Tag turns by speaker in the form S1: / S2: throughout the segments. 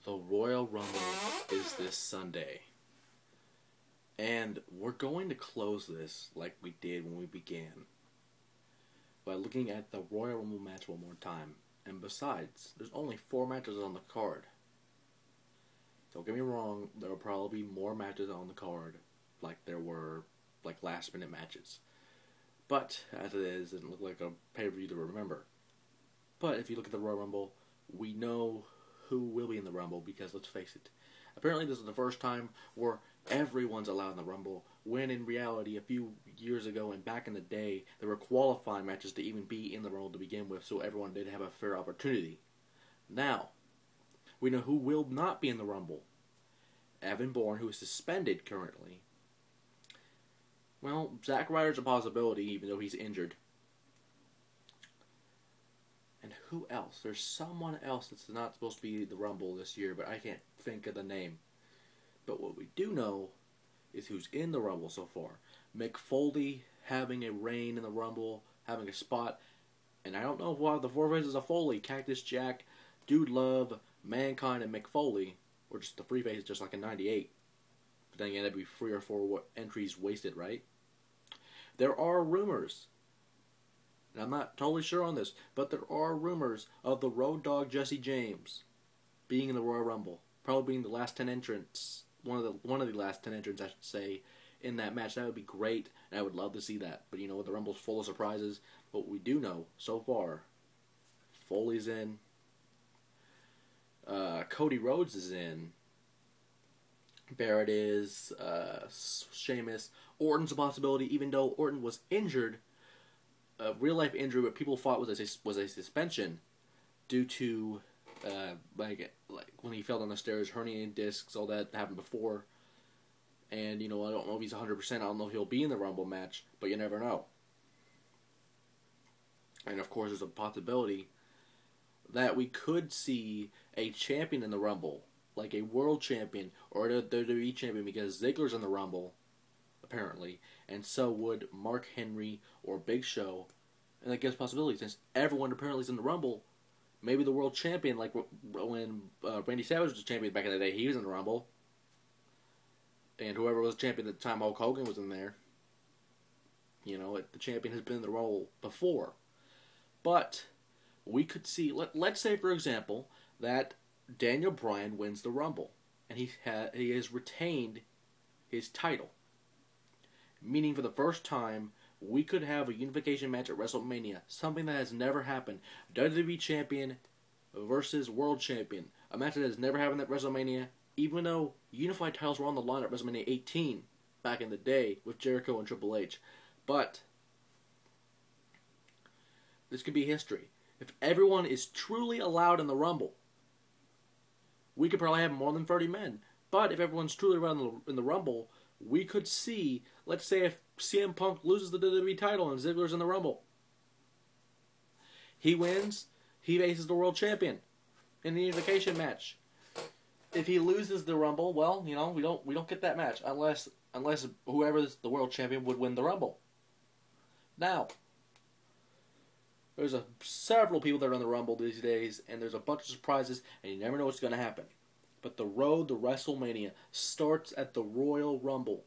S1: The Royal Rumble is this Sunday. And we're going to close this like we did when we began, by looking at the Royal Rumble match one more time. And besides, there's only 4 matches on the card. Don't get me wrong, there will probably be more matches on the card, like there were last minute matches. But as it is, it doesn't look like a pay-per-view to remember. But if you look at the Royal Rumble, we know who will be in the Rumble, because let's face it, apparently this is the first time where everyone's allowed in the Rumble, when in reality a few years ago and back in the day there were qualifying matches to even be in the Rumble to begin with, so everyone did have a fair opportunity. Now, we know who will not be in the Rumble. Evan Bourne, who is suspended currently. Well, Zack Ryder's a possibility, even though he's injured. And who else? There's someone else that's not supposed to be the Rumble this year, but I can't think of the name. But what we do know is who's in the Rumble so far. Mick Foley having a reign in the Rumble, having a spot. And I don't know why the 4 faces of Foley, Cactus Jack, Dude Love, Mankind, and Mick Foley, or just the 3 faces just like in '98. But then again, that'd be 3 or 4 entries wasted, right? There are rumors, and I'm not totally sure on this, but there are rumors of the Road Dogg Jesse James being in the Royal Rumble, probably being the last 10 entrants, one of the last 10 entrants, I should say, in that match. That would be great, and I would love to see that. But you know what, the Rumble's full of surprises. What we do know so far, Foley's in, Cody Rhodes is in, Barrett is, Sheamus, Orton's a possibility, even though Orton was injured, a real life injury, what people thought was a suspension due to like when he fell down the stairs, herniated discs, all that happened before. And you know, I don't know if he's 100%. I don't know if he'll be in the Rumble match, but you never know. And of course, there's a possibility that we could see a champion in the Rumble, like a world champion or a WWE champion, because Ziggler's in the Rumble, apparently, and so would Mark Henry or Big Show. And that gives possibilities, since everyone apparently is in the Rumble. Maybe the world champion, like when Randy Savage was champion back in the day, he was in the Rumble. And whoever was champion at the time, Hulk Hogan, was in there. You know, the champion has been in the Rumble before. But we could see, let's say for example, that Daniel Bryan wins the Rumble, and he has retained his title. Meaning for the first time, we could have a unification match at WrestleMania, something that has never happened. WWE Champion versus World Champion, a match that has never happened at WrestleMania, even though unified titles were on the line at WrestleMania 18 back in the day with Jericho and Triple H. But this could be history. If everyone is truly allowed in the Rumble, we could probably have more than 30 men. But if everyone's truly allowed in the Rumble, we could see, let's say if CM Punk loses the WWE title and Ziggler's in the Rumble. He wins, he faces the world champion in the unification match. If he loses the Rumble, well, you know, we don't get that match unless whoever's the world champion would win the Rumble. Now, there's several people that are in the Rumble these days, and there's a bunch of surprises, and you never know what's going to happen. But the road to WrestleMania starts at the Royal Rumble.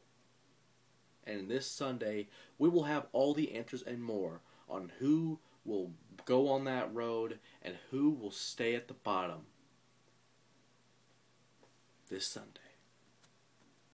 S1: And this Sunday, we will have all the answers and more on who will go on that road and who will stay at the bottom this Sunday.